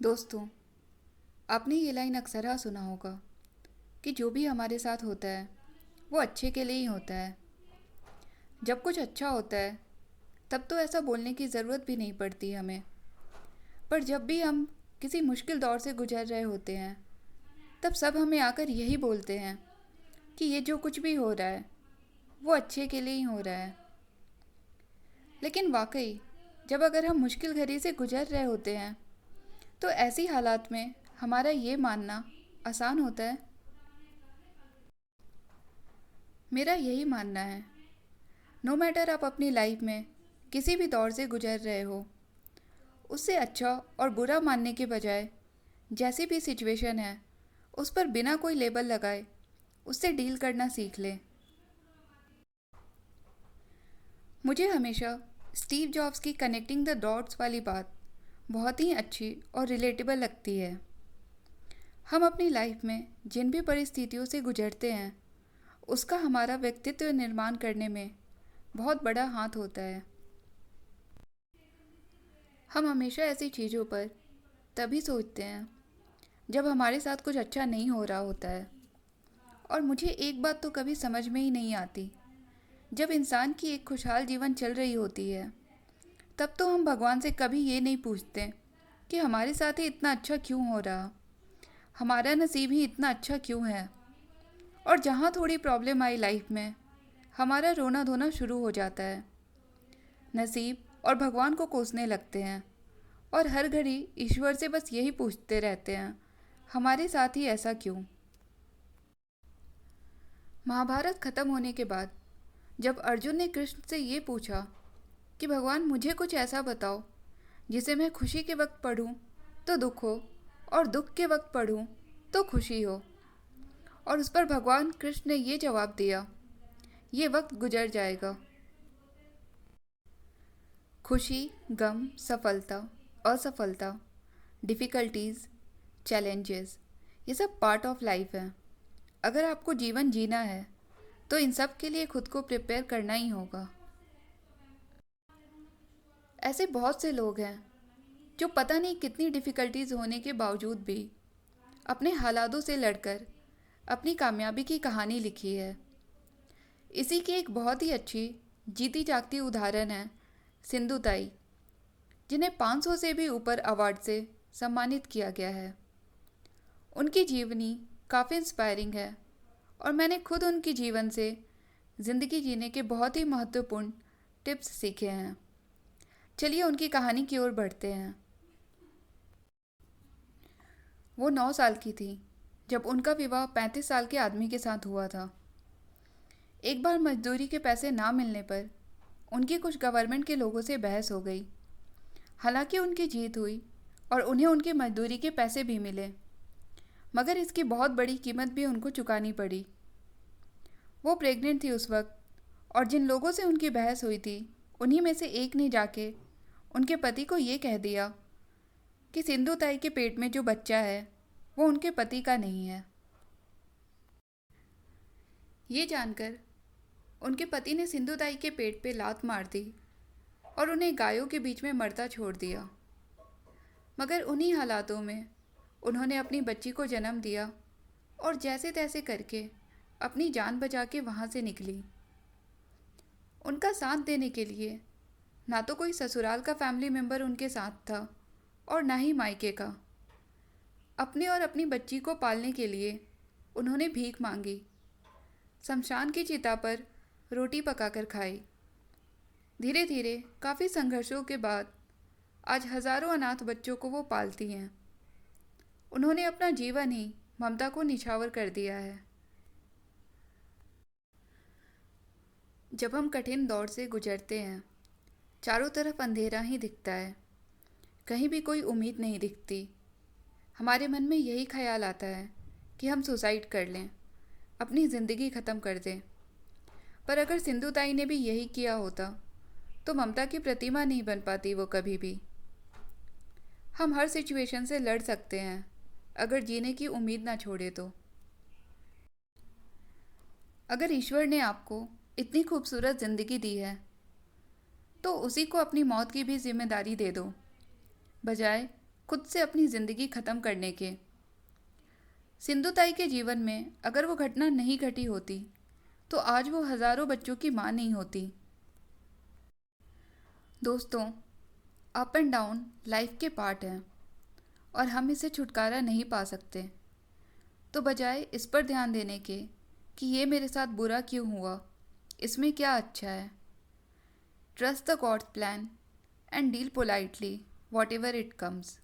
दोस्तों, आपने ये लाइन अक्सर सुना होगा कि जो भी हमारे साथ होता है वो अच्छे के लिए ही होता है। जब कुछ अच्छा होता है तब तो ऐसा बोलने की ज़रूरत भी नहीं पड़ती हमें। पर जब भी हम किसी मुश्किल दौर से गुजर रहे होते हैं तब सब हमें आकर यही बोलते हैं कि ये जो कुछ भी हो रहा है वो अच्छे के लिए ही हो रहा है। लेकिन वाकई जब अगर हम मुश्किल घड़ी से गुजर रहे होते हैं तो ऐसी हालात में हमारा ये मानना आसान होता है। मेरा यही मानना है, नो मैटर आप अपनी लाइफ में किसी भी दौर से गुजर रहे हो, उससे अच्छा और बुरा मानने के बजाय जैसी भी सिचुएशन है उस पर बिना कोई लेबल लगाए उससे डील करना सीख लें। मुझे हमेशा स्टीव जॉब्स की कनेक्टिंग द डॉट्स वाली बात बहुत ही अच्छी और रिलेटेबल लगती है। हम अपनी लाइफ में जिन भी परिस्थितियों से गुजरते हैं उसका हमारा व्यक्तित्व निर्माण करने में बहुत बड़ा हाथ होता है। हम हमेशा ऐसी चीज़ों पर तभी सोचते हैं जब हमारे साथ कुछ अच्छा नहीं हो रहा होता है। और मुझे एक बात तो कभी समझ में ही नहीं आती, जब इंसान की एक खुशहाल जीवन चल रही होती है तब तो हम भगवान से कभी ये नहीं पूछते कि हमारे साथ ही इतना अच्छा क्यों हो रहा, हमारा नसीब ही इतना अच्छा क्यों है। और जहाँ थोड़ी प्रॉब्लम आई लाइफ में हमारा रोना धोना शुरू हो जाता है, नसीब और भगवान को कोसने लगते हैं और हर घड़ी ईश्वर से बस यही पूछते रहते हैं, हमारे साथ ही ऐसा क्यों। महाभारत खत्म होने के बाद जब अर्जुन ने कृष्ण से ये पूछा कि भगवान मुझे कुछ ऐसा बताओ जिसे मैं खुशी के वक्त पढ़ूं तो दुख हो और दुख के वक्त पढ़ूं तो खुशी हो, और उस पर भगवान कृष्ण ने ये जवाब दिया, ये वक्त गुजर जाएगा। खुशी, गम, सफलता, असफलता, डिफ़िकल्टीज़, चैलेंजेस, ये सब पार्ट ऑफ लाइफ है। अगर आपको जीवन जीना है तो इन सब के लिए खुद को प्रिपेयर करना ही होगा। ऐसे बहुत से लोग हैं जो पता नहीं कितनी डिफ़िकल्टीज़ होने के बावजूद भी अपने हालातों से लड़कर अपनी कामयाबी की कहानी लिखी है। इसी की एक बहुत ही अच्छी जीती जागती उदाहरण है सिंधु ताई, जिन्हें 500 से भी ऊपर अवार्ड से सम्मानित किया गया है। उनकी जीवनी काफ़ी इंस्पायरिंग है और मैंने खुद उनकी जीवन से ज़िंदगी जीने के बहुत ही महत्वपूर्ण टिप्स सीखे हैं। चलिए उनकी कहानी की ओर बढ़ते हैं। वो 9 साल की थी जब उनका विवाह 35 साल के आदमी के साथ हुआ था। एक बार मजदूरी के पैसे ना मिलने पर उनकी कुछ गवर्नमेंट के लोगों से बहस हो गई। हालांकि उनकी जीत हुई और उन्हें उनकी मजदूरी के पैसे भी मिले, मगर इसकी बहुत बड़ी कीमत भी उनको चुकानी पड़ी। वो प्रेग्नेंट थी उस वक्त, और जिन लोगों से उनकी बहस हुई थी उन्हीं में से एक ने जाके उनके पति को ये कह दिया कि सिंधु ताई के पेट में जो बच्चा है वो उनके पति का नहीं है। ये जानकर उनके पति ने सिंधु ताई के पेट पे लात मार दी और उन्हें गायों के बीच में मरता छोड़ दिया। मगर उन्हीं हालातों में उन्होंने अपनी बच्ची को जन्म दिया और जैसे तैसे करके अपनी जान बचा के वहाँ से निकली। उनका साथ देने के लिए ना तो कोई ससुराल का फैमिली मेम्बर उनके साथ था और ना ही मायके का। अपने और अपनी बच्ची को पालने के लिए उन्होंने भीख मांगी, शमशान की चिता पर रोटी पकाकर खाई। धीरे धीरे काफ़ी संघर्षों के बाद आज हजारों अनाथ बच्चों को वो पालती हैं। उन्होंने अपना जीवन ही ममता को निछावर कर दिया है। जब हम कठिन दौर से गुजरते हैं चारों तरफ अंधेरा ही दिखता है, कहीं भी कोई उम्मीद नहीं दिखती। हमारे मन में यही ख्याल आता है कि हम सुसाइड कर लें, अपनी ज़िंदगी ख़त्म कर दें। पर अगर सिंधु ताई ने भी यही किया होता तो ममता की प्रतिमा नहीं बन पाती वो कभी भी। हम हर सिचुएशन से लड़ सकते हैं अगर जीने की उम्मीद ना छोड़े तो। अगर ईश्वर ने आपको इतनी खूबसूरत ज़िंदगी दी है तो उसी को अपनी मौत की भी जिम्मेदारी दे दो, बजाय खुद से अपनी ज़िंदगी ख़त्म करने के। सिंधु ताई के जीवन में अगर वो घटना नहीं घटी होती तो आज वो हज़ारों बच्चों की माँ नहीं होती। दोस्तों, अप एंड डाउन लाइफ के पार्ट हैं और हम इसे छुटकारा नहीं पा सकते। तो बजाय इस पर ध्यान देने के कि ये मेरे साथ बुरा क्यों हुआ, इसमें क्या अच्छा है, trust the gods plan and deal politely what ever it comes.